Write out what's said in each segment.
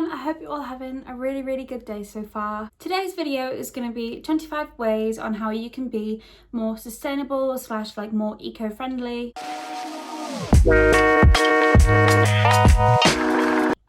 everyone, I hope you're all having a really good day so far. Today's video is going to be 25 ways on how you can be more sustainable / more eco-friendly.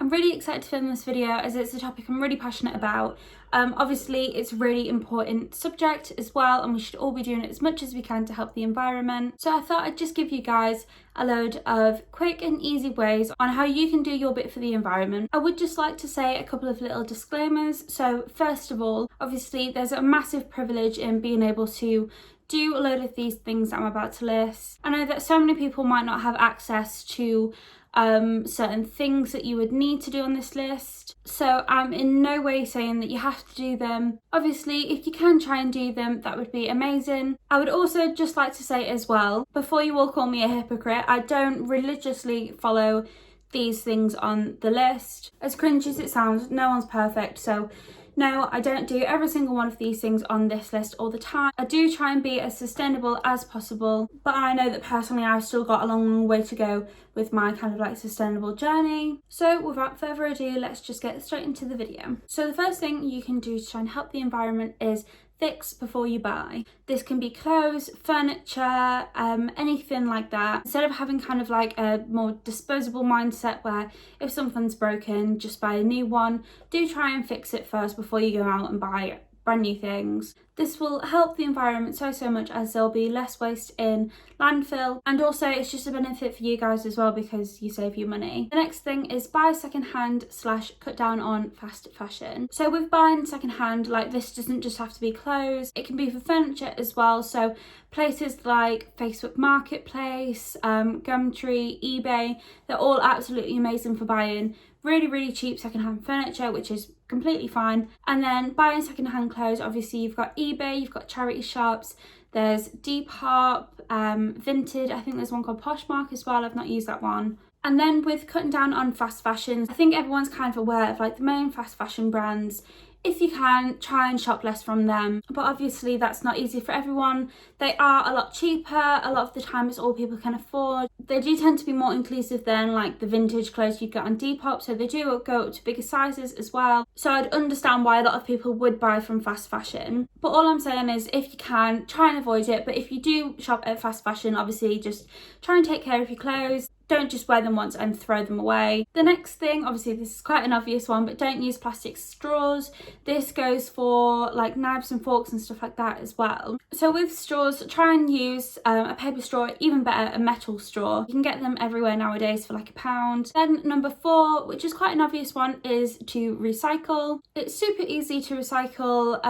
I'm really excited to film this video as it's a topic I'm really passionate about. Obviously it's a really important subject as well, and we should all be doing it as much as we can to help the environment. So I thought I'd just give you guys a load of quick and easy ways on how you can do your bit for the environment. I would just like to say a couple of little disclaimers. So first of all, obviously there's a massive privilege in being able to do a load of these things that I'm about to list. I know that so many people might not have access to certain things that you would need to do on this list, so I'm in no way saying that you have to do them. Obviously if you can try and do them, that would be amazing. I would also just like to say as well, before you all call me a hypocrite, I don't religiously follow these things on the list. As cringe as it sounds, no one's perfect, so no, I don't do every single one of these things on this list all the time. I do try and be as sustainable as possible, but I know that personally I've still got a long way to go with my kind of sustainable journey. So without further ado, let's just get straight into the video. So the first thing you can do to try and help the environment is fix before you buy. This can be clothes, furniture, anything like that. Instead of having kind of a more disposable mindset where if something's broken, just buy a new one, do try and fix it first before you go out and buy brand new things. This will help the environment so much, as there'll be less waste in landfill, and also it's just a benefit for you guys as well because you save you money. The next thing is buy secondhand / cut down on fast fashion. So with buying secondhand, this doesn't just have to be clothes, it can be for furniture as well. So places like Facebook Marketplace, Gumtree, eBay, they're all absolutely amazing for buying really cheap secondhand furniture, which is completely fine. And then buying secondhand clothes, obviously you've got eBay, you've got charity shops, there's Depop, Vinted, I think there's one called Poshmark as well, I've not used that one. And then with cutting down on fast fashion, I think everyone's kind of aware of the main fast fashion brands. If you can, try and shop less from them, but obviously that's not easy for everyone. They are a lot cheaper, a lot of the time it's all people can afford. They do tend to be more inclusive than the vintage clothes you get on Depop, so they do go up to bigger sizes as well. So I'd understand why a lot of people would buy from fast fashion, but all I'm saying is if you can, try and avoid it. But if you do shop at fast fashion, obviously just try and take care of your clothes. Don't just wear them once and throw them away. The next thing, obviously this is quite an obvious one, but don't use plastic straws. This goes for knives and forks and stuff like that as well. So with straws, try and use a paper straw, even better a metal straw. You can get them everywhere nowadays for £1. Then number 4, which is quite an obvious one, is to recycle. It's super easy to recycle.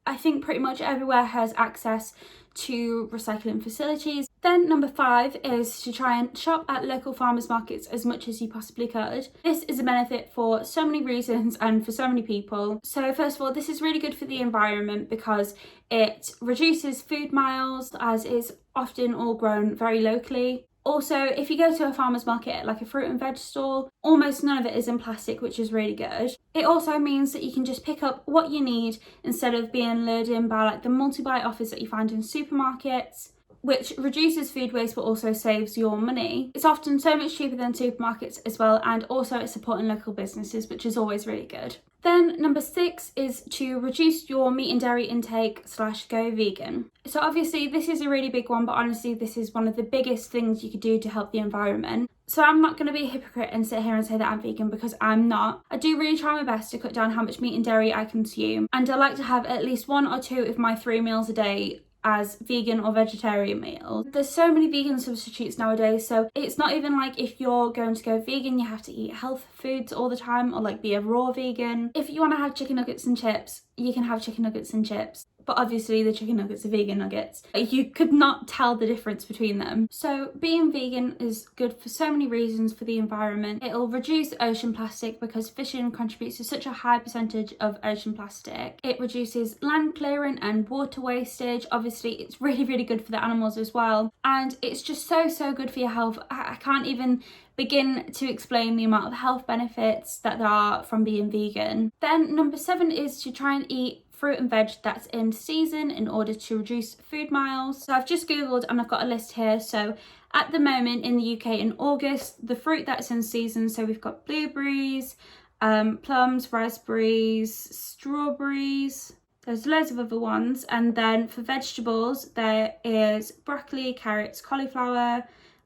I think pretty much everywhere has access to recycling facilities. Then number 5 is to try and shop at local farmers markets as much as you possibly could. This is a benefit for so many reasons and for so many people. So first of all, this is really good for the environment because it reduces food miles, as it's often all grown very locally. Also, if you go to a farmer's market at a fruit and veg stall, almost none of it is in plastic, which is really good. It also means that you can just pick up what you need instead of being lured in by the multi-buy offers that you find in supermarkets, which reduces food waste but also saves your money. It's often so much cheaper than supermarkets as well, and also it's supporting local businesses, which is always really good. Then number 6 is to reduce your meat and dairy intake / go vegan. So obviously this is a really big one, but honestly this is one of the biggest things you could do to help the environment. So I'm not going to be a hypocrite and sit here and say that I'm vegan, because I'm not. I do really try my best to cut down how much meat and dairy I consume, and I like to have at least 1 or 2 of my 3 meals a day as vegan or vegetarian meals. There's so many vegan substitutes nowadays, so it's not even if you're going to go vegan you have to eat health foods all the time or be a raw vegan. If you want to have chicken nuggets and chips, you can have chicken nuggets and chips, but obviously the chicken nuggets are vegan nuggets. You could not tell the difference between them. So being vegan is good for so many reasons for the environment. It'll reduce ocean plastic because fishing contributes to such a high percentage of ocean plastic. It reduces land clearing and water wastage. Obviously it's really good for the animals as well, and it's just so good for your health. I can't even begin to explain the amount of health benefits that there are from being vegan. Then number 7 is to try and eat fruit and veg that's in season in order to reduce food miles. So I've just googled and I've got a list here. So at the moment in the UK in August, the fruit that's in season, so we've got blueberries, plums, raspberries, strawberries. There's loads of other ones. And then for vegetables, there is broccoli, carrots, cauliflower,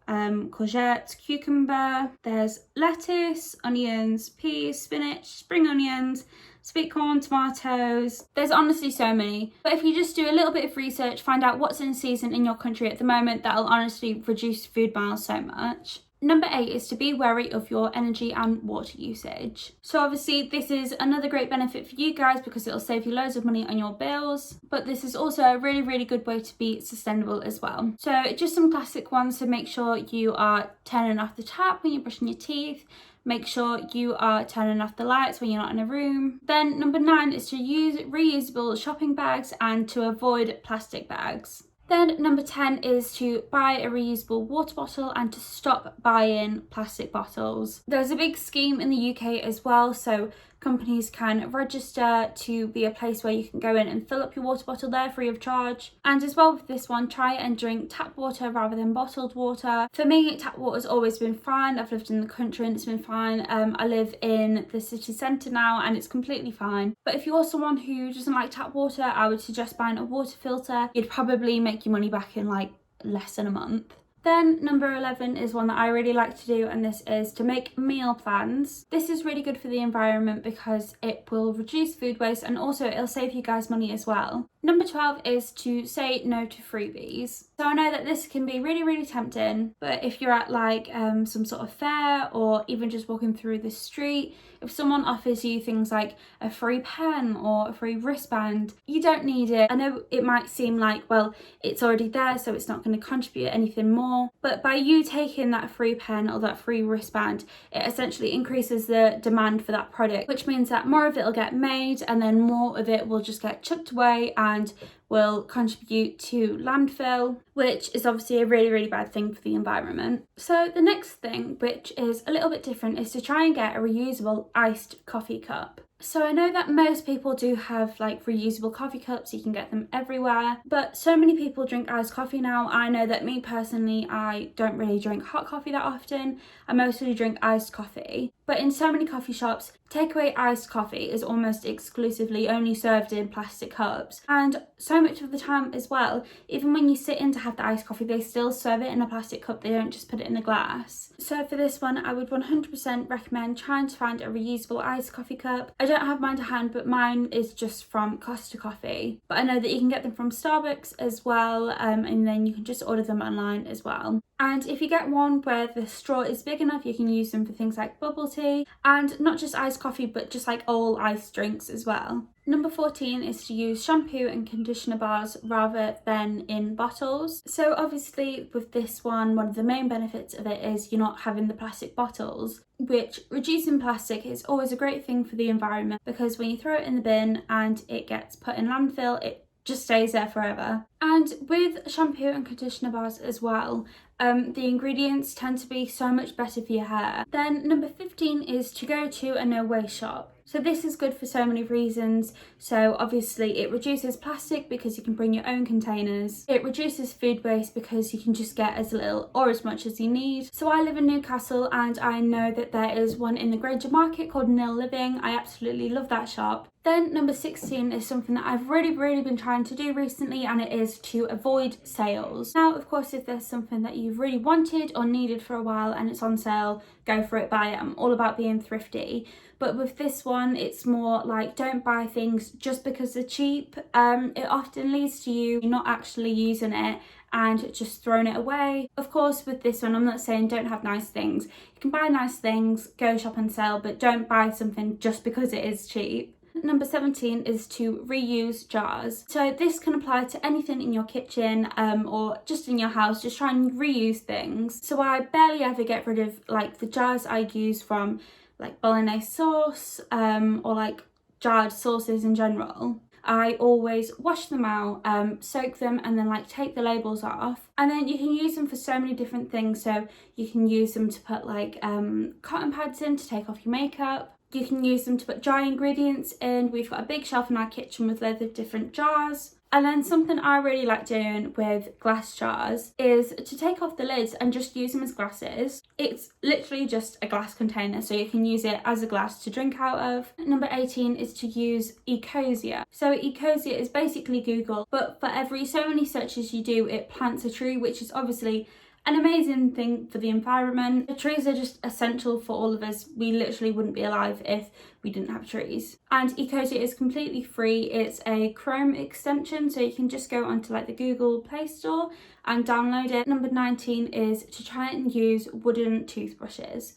courgette, cucumber. There's lettuce, onions, peas, spinach, spring onions, sweet corn, tomatoes. There's honestly so many. But if you just do a little bit of research, find out what's in season in your country at the moment, that'll honestly reduce food miles so much. Number 8 is to be wary of your energy and water usage. So obviously this is another great benefit for you guys because it'll save you loads of money on your bills, but this is also a really good way to be sustainable as well. So just some classic ones, so make sure you are turning off the tap when you're brushing your teeth. Make sure you are turning off the lights when you're not in a room. Then number 9 is to use reusable shopping bags and to avoid plastic bags. Then number 10 is to buy a reusable water bottle and to stop buying plastic bottles. There's a big scheme in the UK as well, so companies can register to be a place where you can go in and fill up your water bottle there free of charge. And as well with this one, try and drink tap water rather than bottled water. For me, tap water's always been fine. I've lived in the country and it's been fine. I live in the city centre now and it's completely fine. But if you're someone who doesn't like tap water, I would suggest buying a water filter. You'd probably make your money back in like less than a month. Then number 11 is one that I really like to do, and this is to make meal plans. This is really good for the environment because it will reduce food waste and also it'll save you guys money as well. Number 12 is to say no to freebies. So I know that this can be really tempting, but if you're at like some sort of fair or even just walking through the street, if someone offers you things like a free pen or a free wristband, you don't need it. I know it might seem like, well, it's already there, so it's not going to contribute anything more. But by you taking that free pen or that free wristband, it essentially increases the demand for that product, which means that more of it will get made and then more of it will just get chucked away and will contribute to landfill, which is obviously a really bad thing for the environment. So the next thing, which is a little bit different, is to try and get a reusable iced coffee cup. So I know that most people do have like reusable coffee cups, you can get them everywhere, but so many people drink iced coffee now. I know that me personally, I don't really drink hot coffee that often. I mostly drink iced coffee. But in so many coffee shops, takeaway iced coffee is almost exclusively only served in plastic cups. And so much of the time as well, even when you sit in to have the iced coffee, they still serve it in a plastic cup. They don't just put it in a glass. So for this one, I would 100% recommend trying to find a reusable iced coffee cup. I don't have mine to hand, but mine is just from Costa Coffee. But I know that you can get them from Starbucks as well, and then you can just order them online as well. And if you get one where the straw is big enough, you can use them for things like bubble tea and not just iced coffee, but just like all iced drinks as well. Number 14 is to use shampoo and conditioner bars rather than in bottles. So obviously with this one of the main benefits of it is you're not having the plastic bottles, which reducing plastic is always a great thing for the environment because when you throw it in the bin and it gets put in landfill, it just stays there forever. And with shampoo and conditioner bars as well, the ingredients tend to be so much better for your hair. Then number 15 is to go to a no waste shop. So this is good for so many reasons. So obviously it reduces plastic because you can bring your own containers. It reduces food waste because you can just get as little or as much as you need. So I live in Newcastle and I know that there is one in the Granger Market called Nil Living. I absolutely love that shop. Then number 16 is something that I've really been trying to do recently, and it is to avoid sales. Now, of course, if there's something that you've really wanted or needed for a while and it's on sale, go for it, buy it. I'm all about being thrifty. But with this one, it's more like don't buy things just because they're cheap. It often leads to you not actually using it and just throwing it away. Of course, with this one, I'm not saying don't have nice things. You can buy nice things, go shop and sell, but don't buy something just because it is cheap. Number 17 is to reuse jars. So this can apply to anything in your kitchen or just in your house. Just try and reuse things. So I barely ever get rid of like the jars I use from like bolognese sauce or like jarred sauces in general. I always wash them out, soak them, and then like take the labels off. And then you can use them for so many different things. So you can use them to put like cotton pads in to take off your makeup. You can use them to put dry ingredients in. We've got a big shelf in our kitchen with loads of different jars. And then something I really like doing with glass jars is to take off the lids and just use them as glasses. It's literally just a glass container, so you can use it as a glass to drink out of. Number 18 is to use ecosia. So ecosia is basically Google, but for every so many searches you do, it plants a tree, which is obviously an amazing thing for the environment. The trees are just essential for all of us. We literally wouldn't be alive if we didn't have trees. And ecosia is completely free. It's a Chrome extension, so you can just go onto like the Google Play Store and download it. Number 19 is to try and use wooden toothbrushes.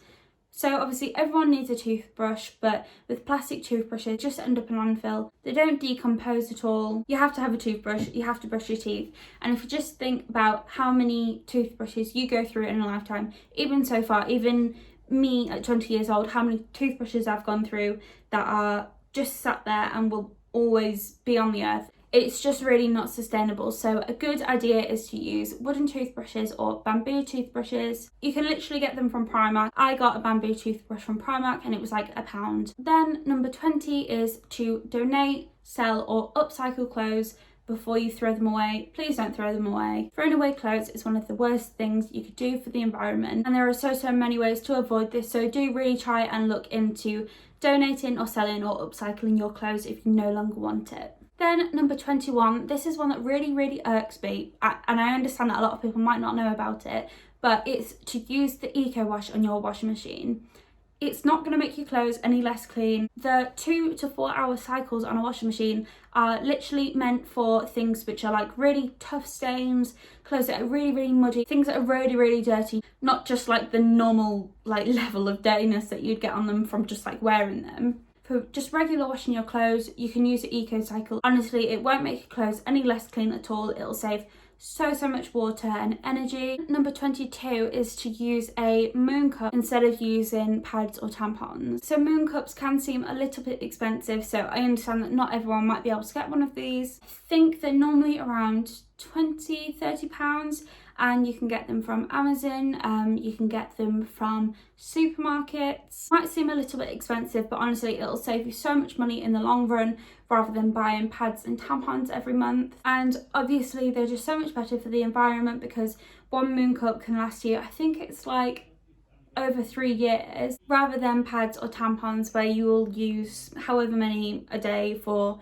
So obviously everyone needs a toothbrush, but with plastic toothbrushes just end up in landfill. They don't decompose at all. You have to have a toothbrush, you have to brush your teeth. And if you just think about how many toothbrushes you go through in a lifetime, even so far, even me at 20 years old, how many toothbrushes I've gone through that are just sat there and will always be on the earth. It's just really not sustainable. So a good idea is to use wooden toothbrushes or bamboo toothbrushes. You can literally get them from Primark. I got a bamboo toothbrush from Primark and it was like £1. Then number 20 is to donate, sell or upcycle clothes before you throw them away. Please don't throw them away. Throwing away clothes is one of the worst things you could do for the environment, and there are so many ways to avoid this, so do really try and look into donating or selling or upcycling your clothes if you no longer want it. Then number 21, this is one that really irks me, and I understand that a lot of people might not know about it, but it's to use the eco wash on your washing machine. It's not going to make your clothes any less clean. The 2 to 4 hour cycles on a washing machine are literally meant for things which are like really tough stains, clothes that are really muddy, things that are really dirty, not just like the normal like level of dirtiness that you'd get on them from just like wearing them. For just regular washing your clothes, you can use the eco cycle. Honestly, it won't make your clothes any less clean at all. It'll save so much water and energy. Number 22 is to use a moon cup instead of using pads or tampons. So moon cups can seem a little bit expensive, so I understand that not everyone might be able to get one of these. I think they're normally around £20-30, and you can get them from Amazon, you can get them from supermarkets. Might seem a little bit expensive, but honestly it'll save you so much money in the long run rather than buying pads and tampons every month. And obviously they're just so much better for the environment because one moon cup can last you, I think it's like over 3 years, rather than pads or tampons where you will use however many a day for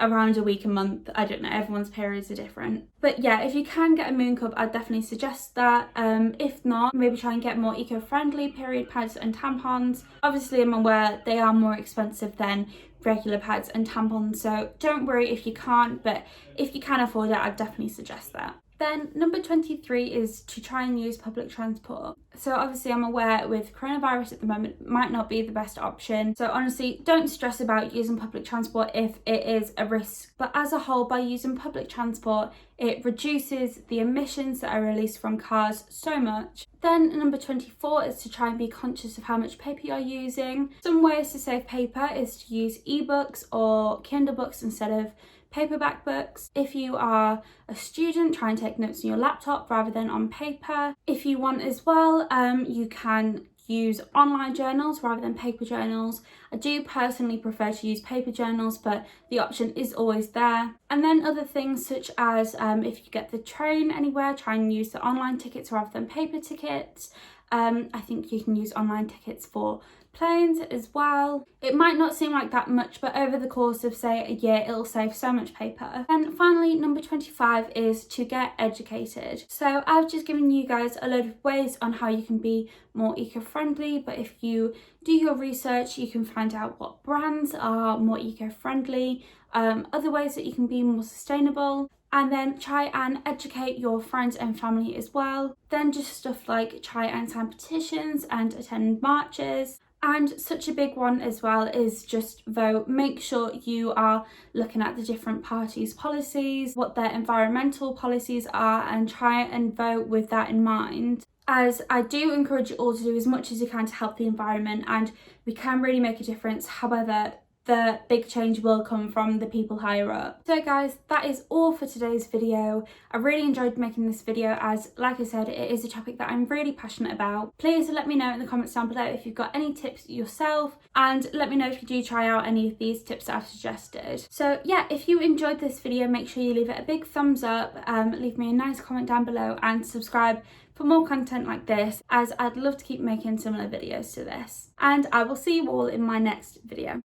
around a week, a month. I don't know, everyone's periods are different. But yeah, if you can get a moon cup, I'd definitely suggest that. If not, maybe try and get more eco-friendly period pads and tampons. Obviously I'm aware they are more expensive than regular pads and tampons, so don't worry if you can't, but if you can afford it, I'd definitely suggest that. Then number 23 is to try and use public transport. So obviously I'm aware with coronavirus at the moment might not be the best option. So honestly, don't stress about using public transport if it is a risk. But as a whole, by using public transport, it reduces the emissions that are released from cars so much. Then number 24 is to try and be conscious of how much paper you're using. Some ways to save paper is to use ebooks or Kindle books instead of paperback books. If you are a student, try and take notes on your laptop rather than on paper. If you want as well, you can use online journals rather than paper journals. I do personally prefer to use paper journals, but the option is always there. And then other things such as if you get the train anywhere, try and use the online tickets rather than paper tickets. I think you can use online tickets for planes as well. It might not seem like that much, but over the course of say a year, it'll save so much paper. And finally, number 25 is to get educated. So I've just given you guys a load of ways on how you can be more eco-friendly, but if you do your research, you can find out what brands are more eco-friendly, other ways that you can be more sustainable, and then try and educate your friends and family as well. Then just stuff like try and sign petitions and attend marches. And such a big one as well is just vote. Make sure you are looking at the different parties' policies, what their environmental policies are, and try and vote with that in mind. As I do encourage you all to do as much as you can to help the environment, and we can really make a difference. However, the big change will come from the people higher up. So guys, that is all for today's video. I really enjoyed making this video as, like I said, it is a topic that I'm really passionate about. Please let me know in the comments down below if you've got any tips yourself, and let me know if you do try out any of these tips that I've suggested. So yeah, if you enjoyed this video, make sure you leave it a big thumbs up, leave me a nice comment down below, and subscribe for more content like this, as I'd love to keep making similar videos to this. And I will see you all in my next video.